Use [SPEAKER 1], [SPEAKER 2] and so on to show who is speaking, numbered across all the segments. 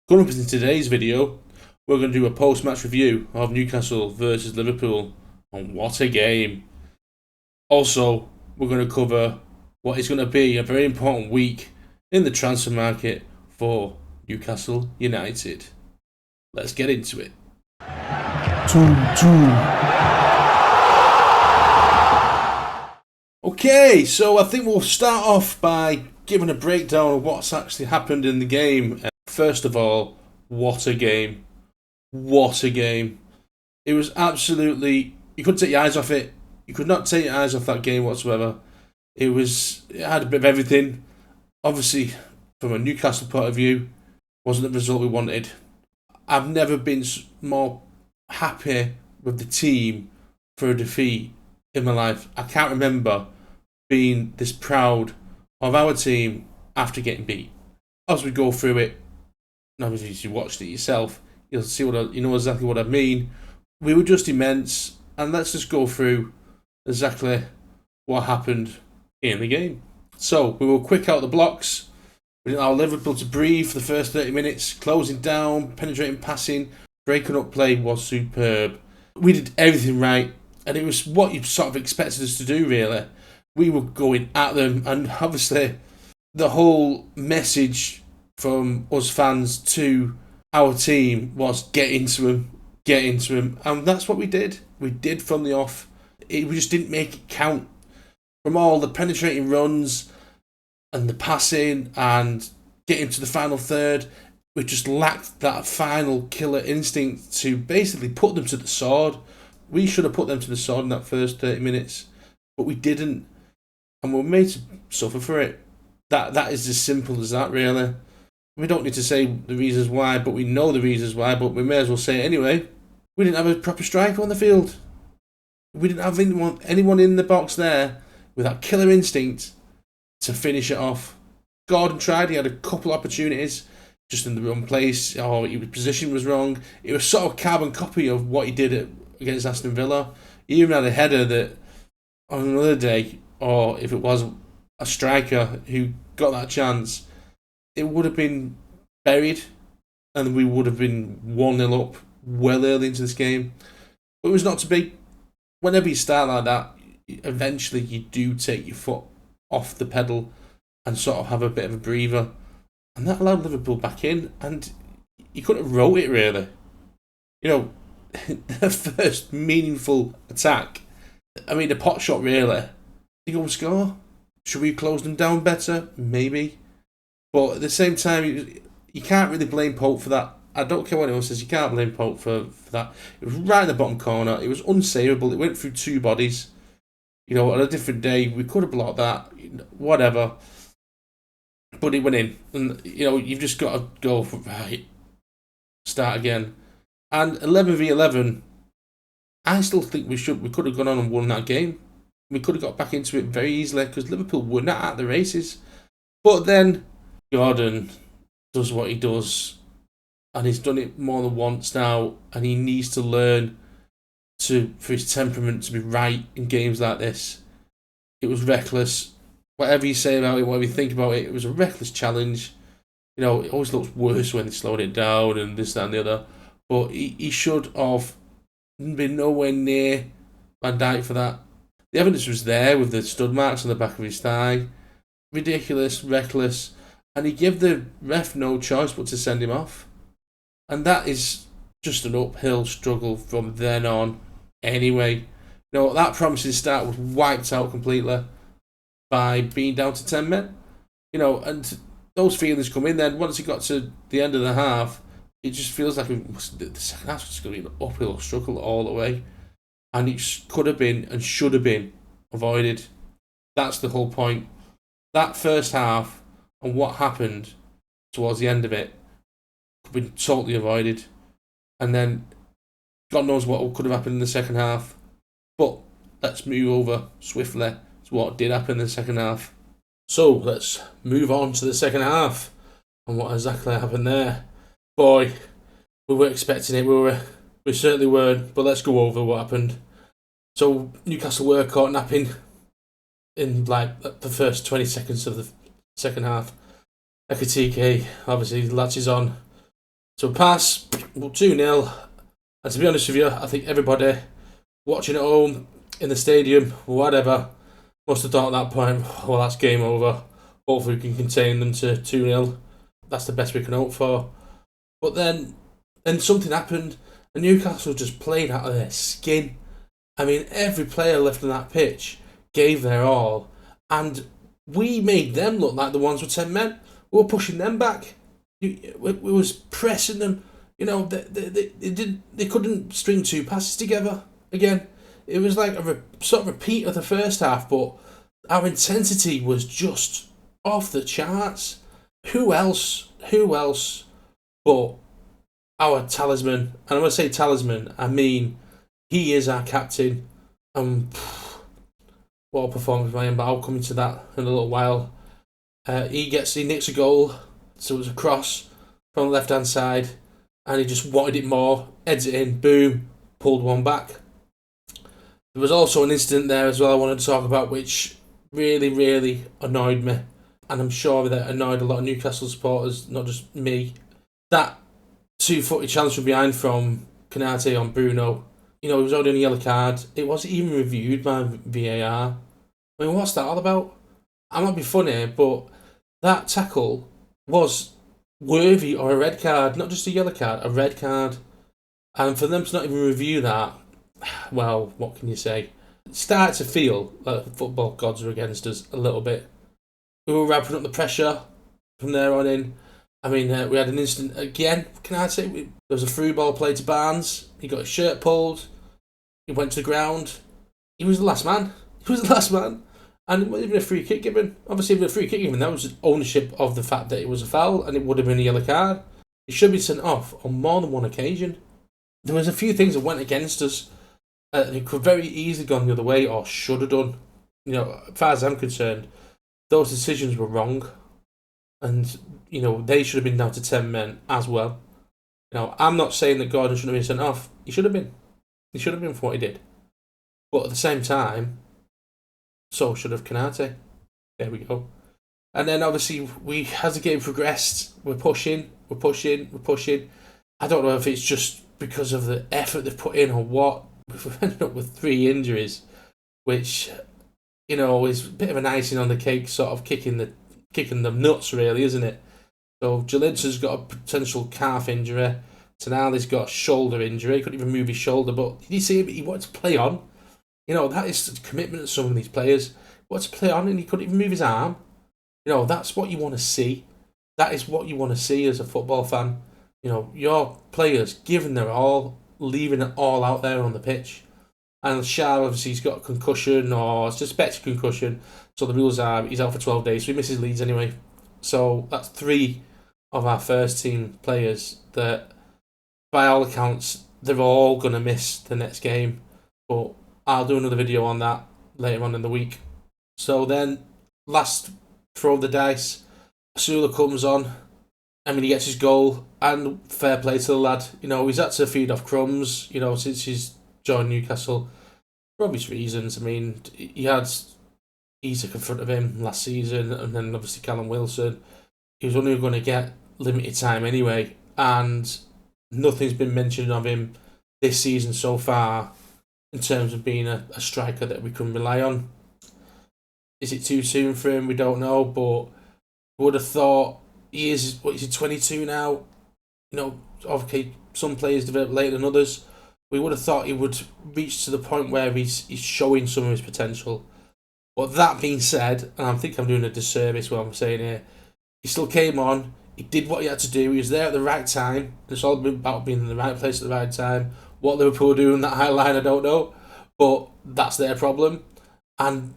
[SPEAKER 1] Coming up in today's video, we're going to do a post-match review of Newcastle versus Liverpool, and what a game. Also, we're going to cover what is going to be a very important week in the transfer market for Newcastle United. Let's get into it. Okay, so I think we'll start off by giving a breakdown of what's actually happened in the game. First of all, what a game. What a game. It was absolutely... You couldn't take your eyes off it. You could not take your eyes off that game whatsoever. It had a bit of everything. Obviously, from a Newcastle point of view, wasn't the result we wanted. I've never been more happy with the team for a defeat in my life. I can't remember being this proud of our team after getting beat. As we go through it, and obviously if you watched it yourself, you'll see you know exactly what I mean. We were just immense, and let's just go through exactly what happened in the game. So we were quick out the blocks. We didn't allow Liverpool to breathe for the first 30 minutes. Closing down, penetrating, passing, breaking up play was superb. We did everything right, and it was what you sort of expected us to do, really. We were going at them, and obviously the whole message from us fans to our team was get into him, and that's what we did. We did from the off. We just didn't make it count. From all the penetrating runs and the passing and getting to the final third, we just lacked that final killer instinct to basically put them to the sword. We should have put them to the sword in that first 30 minutes, but we didn't, and we were made to suffer for it. That is as simple as that, really. We don't need to say the reasons why, but we know the reasons why, but we may as well say it anyway. We didn't have a proper striker on the field. We didn't have anyone in the box there with that killer instinct to finish it off. Gordon tried, he had a couple opportunities, just in the wrong place, or his position was wrong. It was sort of a carbon copy of what he did against Aston Villa. He even had a header that, on another day, or if it was a striker who got that chance, it would have been buried, and we would have been 1-0 up well early into this game. But it was not to be. Whenever you start like that, eventually you do take your foot off the pedal and sort of have a bit of a breather. And that allowed Liverpool back in, and you couldn't have wrote it, really. You know, their first meaningful attack, I mean, the pot shot, really. You go and score. Should we close them down better? Maybe. But at the same time, you can't really blame Pope for that. I don't care what anyone says, you can't blame Pope for that. It was right in the bottom corner. It was unsavable. It went through two bodies. You know, on a different day, we could have blocked that. Whatever. But it went in. And, you know, you've just got to go, right, start again. And 11v11, I still think we could have gone on and won that game. We could have got back into it very easily because Liverpool were not at the races. But then Gordon does what he does, and he's done it more than once now, and he needs to learn for his temperament to be right in games like this. It was reckless. Whatever you say about it, whatever you think about it, it was a reckless challenge. You know, it always looks worse when they slowed it down and this, that, and the other. But he should have been nowhere near Van Dijk for that. The evidence was there with the stud marks on the back of his thigh. Ridiculous, reckless. And he gave the ref no choice but to send him off. And that is just an uphill struggle from then on anyway. You know, that promising start was wiped out completely by being down to 10 men. You know, and those feelings come in then. Once he got to the end of the half, it just feels like the second half was just going to be an uphill struggle all the way. And it could have been and should have been avoided. That's the whole point. That first half and what happened towards the end of it could have been totally avoided. And then God knows what could have happened in the second half. But let's move over swiftly to what did happen in the second half. So let's move on to the second half and what exactly happened there. Boy, we weren't expecting it. We certainly weren't. But let's go over what happened. So Newcastle were caught napping in like the first 20 seconds of the second half. Ekatike obviously latches on, So pass, well, 2-0. And to be honest with you, I think everybody watching at home, in the stadium, whatever, must have thought at that point, well, that's game over. Hopefully we can contain them to 2-0. That's the best we can hope for. But then something happened, and Newcastle just played out of their skin. I mean, every player left on that pitch gave their all, and we made them look like the ones with 10 men. We were pushing them back. We was pressing them. They couldn't string two passes together again. It was like a sort of repeat of the first half, but our intensity was just off the charts. Who else but our talisman? And when I say talisman, I mean he is our captain. What a performance by him, but I'll come into that in a little while. He nicks a goal, so it was a cross from the left hand side, and he just wanted it more, heads it in, boom, pulled one back. There was also an incident there as well I wanted to talk about, which really, really annoyed me, and I'm sure that annoyed a lot of Newcastle supporters, not just me. That 2-footed challenge from behind from Canate on Bruno, it was already on a yellow card. It wasn't even reviewed by VAR. I mean, what's that all about? I might be funny, but that tackle was worthy of a red card, not just a yellow card, a red card. And for them to not even review that, well, what can you say? It started to feel like the football gods are against us a little bit. We were ramping up the pressure from there on in. I mean, we had an incident again. Can I say there was a through ball played to Barnes. He got his shirt pulled. He went to the ground. He was the last man. And it wasn't even a free kick given. Obviously, if it was a free kick given, that was ownership of the fact that it was a foul and it would have been a yellow card. He should be sent off on more than one occasion. There was a few things that went against us. It could very easily gone the other way, or should have done. As far as I'm concerned, those decisions were wrong. And, they should have been down to 10 men as well. I'm not saying that Gordon shouldn't have been sent off. He should have been. He should have been for what he did. But at the same time, so should have Canate. There we go. And then obviously, as the game progressed, we're pushing. I don't know if it's just because of the effort they've put in or what. We've ended up with 3 injuries, which, is a bit of an icing on the cake, sort of kicking them nuts, really, isn't it? So Jalinta's got a potential calf injury. Tonali's got a shoulder injury. He couldn't even move his shoulder, but did you see him? He wanted to play on. That is commitment to some of these players. He wanted to play on and he couldn't even move his arm. That's what you want to see. That is what you want to see as a football fan. Your players giving their all, leaving it all out there on the pitch. And Shah, obviously, he's got a concussion or suspected concussion. So the rules are he's out for 12 days. So he misses Leeds anyway. So that's 3 of our first team players that, by all accounts, they're all going to miss the next game. But I'll do another video on that later on in the week. So then, last throw of the dice, Asula comes on. I mean, he gets his goal, and fair play to the lad. He's had to feed off crumbs, since he's joined Newcastle. For obvious reasons. I mean, he had Isak in front of him last season, and then obviously Callum Wilson. He was only going to get limited time anyway, and nothing's been mentioned of him this season so far in terms of being a striker that we can rely on. Is it too soon for him? We don't know, but would have thought he is, 22 now? Okay, some players develop later than others. We would have thought he would reach to the point where he's showing some of his potential. But that being said, and I think I'm doing a disservice what I'm saying here, he still came on, he did what he had to do, he was there at the right time. It's all about being in the right place at the right time. What Liverpool do in that high line, I don't know. But that's their problem. And,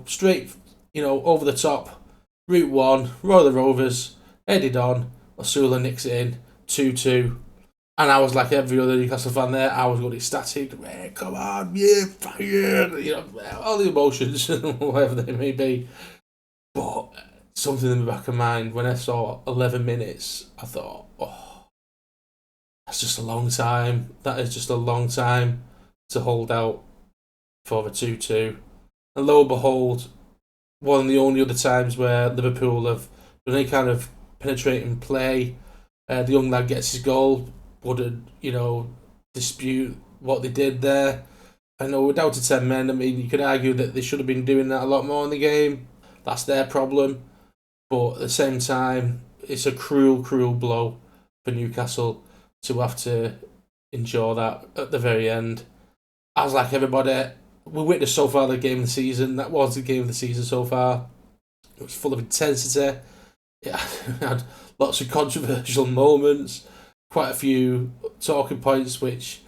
[SPEAKER 1] straight, over the top, Route 1, Royal Rovers, headed on, Asula nicks it in, 2-2. And I was like every other Newcastle fan there, I was going ecstatic, come on, yeah, fire, all the emotions, whatever they may be. But something in the back of my mind, when I saw 11 minutes, I thought, that's just a long time. That is just a long time to hold out for a 2-2. And lo and behold, one of the only other times where Liverpool have done any kind of penetrating play The young lad gets his goal. Wouldn't, dispute what they did there. I know we're down to 10 men. I mean, you could argue that they should have been doing that a lot more in the game. That's their problem. But at the same time, it's a cruel, cruel blow for Newcastle to have to endure that at the very end. I was like everybody, we witnessed so far the game of the season. That was the game of the season so far. It was full of intensity. It had lots of controversial moments, quite a few talking points which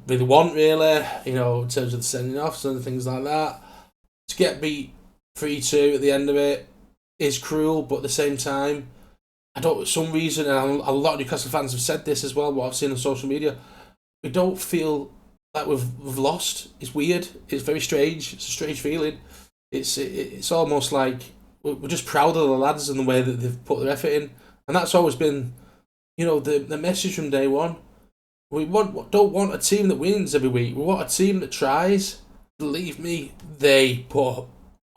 [SPEAKER 1] really want, really, in terms of the sending offs and things like that. To get beat 3-2 at the end of it is cruel, but at the same time, for some reason, and a lot of Newcastle fans have said this as well, what I've seen on social media, we don't feel like we've lost. It's weird. It's very strange. It's a strange feeling. It's almost like we're just proud of the lads and the way that they've put their effort in, and that's always been, the message from day one. We don't want a team that wins every week. We want a team that tries. Believe me, they put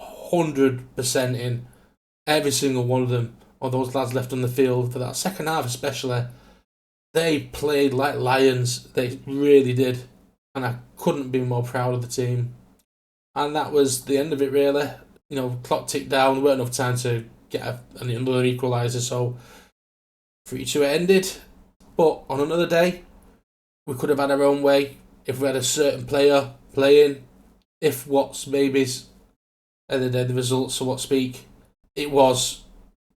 [SPEAKER 1] 100% in. Every single one of them, or those lads left on the field for that second half especially, they played like lions. They really did. And I couldn't be more proud of the team. And that was the end of it, really. Clock ticked down. There weren't enough time to get another equaliser, so 3-2 it ended. But on another day, we could have had our own way if we had a certain player playing. If what's maybes, at the end of the day, the results, so what speak. It was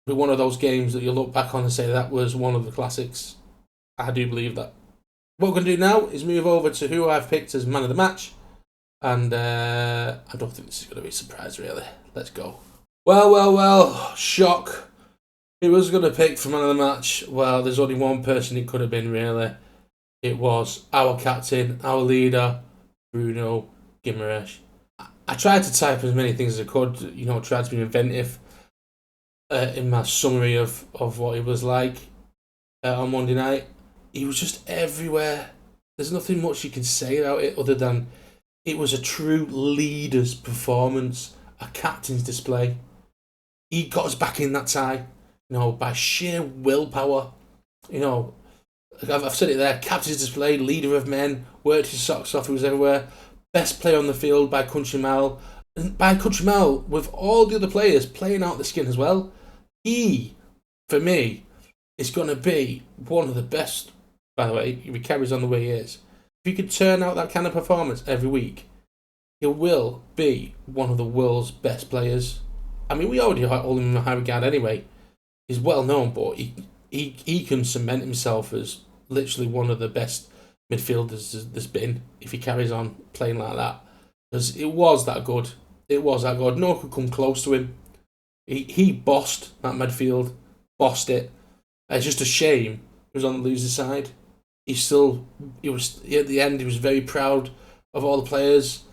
[SPEAKER 1] one of those games that you look back on and say that was one of the classics. I do believe that. What we're going to do now is move over to who I've picked as man of the match. And I don't think this is going to be a surprise, really. Let's go. Well. Shock. Who was going to pick for man of the match? Well, there's only one person it could have been, really. It was our captain, our leader, Bruno Guimaraes. I tried to type as many things as I could, tried to be inventive in my summary of what he was like on Monday night. He was just everywhere. There's nothing much you can say about it other than it was a true leader's performance, a captain's display. He got us back in that tie, by sheer willpower. I've said it there, captain's display, leader of men, worked his socks off, he was everywhere. Best player on the field by country mile. And by country mile, with all the other players playing out the skin as well, he, for me, is going to be one of the best. By the way, if he carries on the way he is, if he could turn out that kind of performance every week, he will be one of the world's best players. I mean, we already hold him in high regard anyway. He's well known, but he can cement himself as literally one of the best midfielders there's been if he carries on playing like that. Because it was that good. It was that good. No one could come close to him. He bossed that midfield. Bossed it. It's just a shame he was on the loser side. He was at the end, he was very proud of all the players.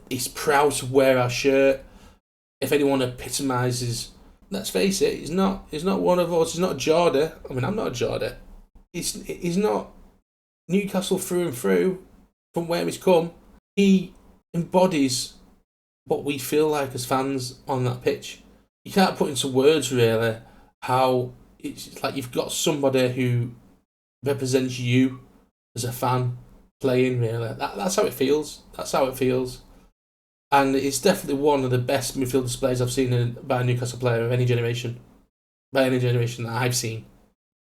[SPEAKER 1] He's proud to wear our shirt. If anyone epitomises, let's face it, he's not one of us. He's not a Geordie. I mean, I'm not a Geordie. He's not Newcastle through and through from where he's come. He embodies what we feel like as fans on that pitch. You can't put into words, really, how it's like you've got somebody who represents you as a fan playing, really. That's how it feels. That's how it feels. And it's definitely one of the best midfield displays I've seen by a Newcastle player of any generation. By any generation that I've seen.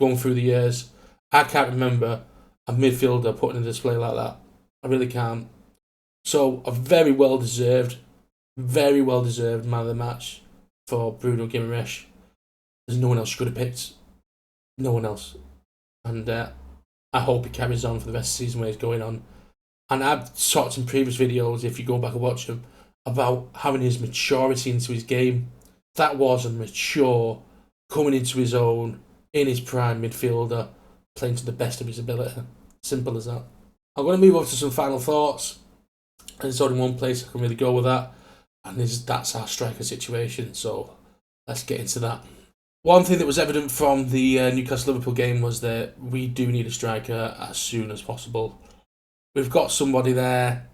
[SPEAKER 1] Going through the years. I can't remember a midfielder putting a display like that. I really can't. So, a very well deserved man of the match for Bruno Guimaraes. There's no one else you could have picked. No one else. And I hope he carries on for the rest of the season where he's going on. And I've talked in previous videos, if you go back and watch them, about having his maturity into his game. That was a mature, coming into his own, in his prime midfielder, playing to the best of his ability. Simple as that. I'm going to move on to some final thoughts. And there's only one place I can really go with that. And that's our striker situation. So let's get into that. One thing that was evident from the Newcastle-Liverpool game was that we do need a striker as soon as possible. We've got somebody there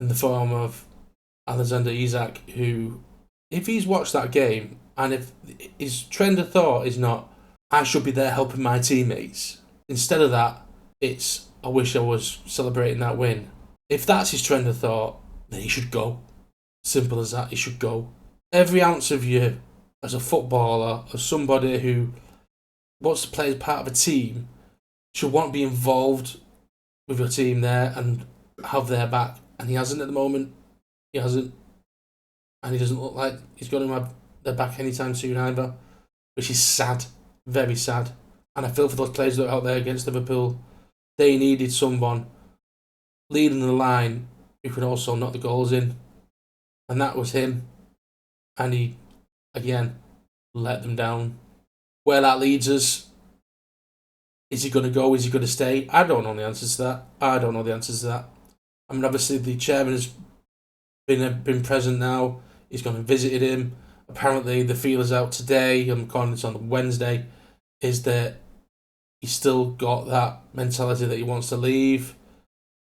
[SPEAKER 1] in the form of Alexander Isak who, if he's watched that game, and if his trend of thought is not, I should be there helping my teammates. Instead of that, it's, I wish I was celebrating that win. If that's his trend of thought, then he should go. Simple as that, he should go. Every ounce of you as a footballer, as somebody who wants to play as part of a team, should want to be involved with your team there and have their back. And he hasn't at the moment. He hasn't. And he doesn't look like he's going to have their back anytime soon either, which is sad. Very sad. And I feel for those players that are out there against Liverpool. They needed someone leading the line who could also knock the goals in. And that was him. And he, again, let them down. Where that leads us, is he going to go? Is he going to stay? I don't know the answers to that. I mean, obviously, the chairman has been present now. He's gone and visited him. Apparently, the feelers out today, I'm calling this on Wednesday, is that he's still got that mentality that he wants to leave.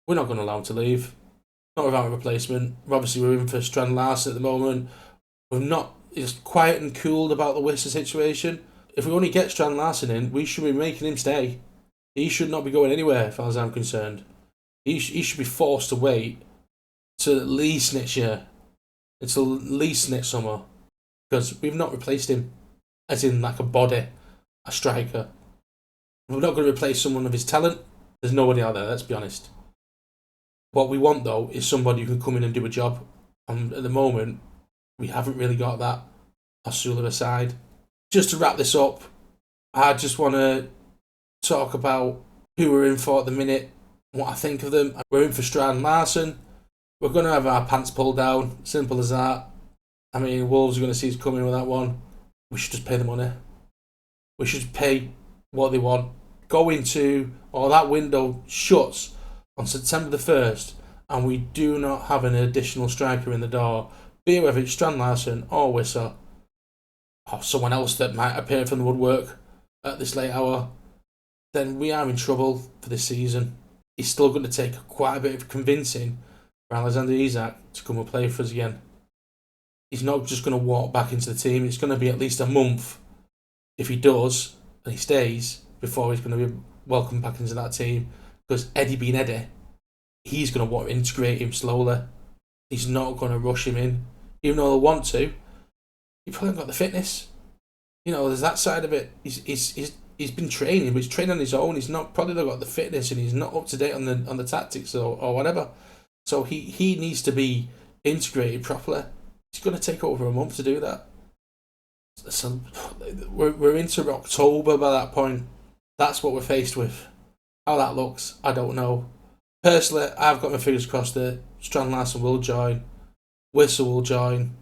[SPEAKER 1] We're not going to allow him to leave. Not without a replacement. Obviously, we're in for Strand Larsen at the moment. We're not. It's quiet and cooled about the Worcester situation. If we only get Strand Larsen in, we should be making him stay. He should not be going anywhere, as far as I'm concerned. He should be forced to wait till at least next year. Until at least next summer. Because we've not replaced him. As in, like a body. A striker. We're not going to replace someone of his talent. There's nobody out there, let's be honest. What we want, though, is somebody who can come in and do a job. And at the moment, we haven't really got that. Asula aside. Just to wrap this up, I just want to talk about who we're in for at the minute, what I think of them. We're in for Strand Larsen. We're going to have our pants pulled down. Simple as that. I mean, Wolves are going to see us coming with that one. We should just pay the money. We should pay what they want. Go into, or that window shuts on September the 1st, and we do not have an additional striker in the door, be it whether it's Strand Larsen or Wissa, or someone else that might appear from the woodwork at this late hour, then we are in trouble for this season. It's still going to take quite a bit of convincing for Alexander Isak to come and play for us again. He's not just going to walk back into the team. It's going to be at least a month, if he does, and he stays, before he's going to be welcomed back into that team. Because Eddie being Eddie, he's going to want to integrate him slowly. He's not going to rush him in. Even though they'll want to, he probably hasn't got the fitness. You know, there's that side of it. He's been training, but he's training on his own. He's not probably not got the fitness, and he's not up to date on the tactics or whatever. So he needs to be integrated properly. It's going to take over a month to do that. So we're into October by that point. That's what we're faced with. How that looks, I don't know. Personally, I've got my fingers crossed that Strand Larsen will join. Whistle will join.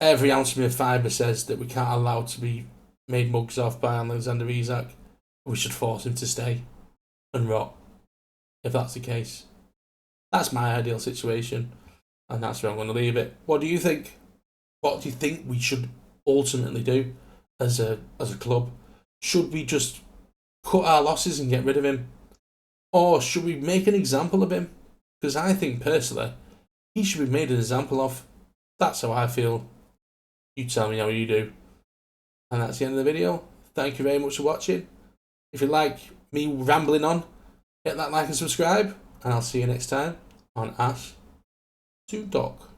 [SPEAKER 1] Every ounce of my fibre says that we can't allow to be made mugs off by Alexander Isak. We should force him to stay and rot, if that's the case. That's my ideal situation, and that's where I'm going to leave it. What do you think? What do you think we should ultimately do as a club? Should we just cut our losses and get rid of him? Or should we make an example of him? Because I think, personally, he should be made an example of. That's how I feel. You tell me how you do. And that's the end of the video. Thank you very much for watching. If you like me rambling on, hit that like and subscribe. And I'll see you next time on Ash to Doc.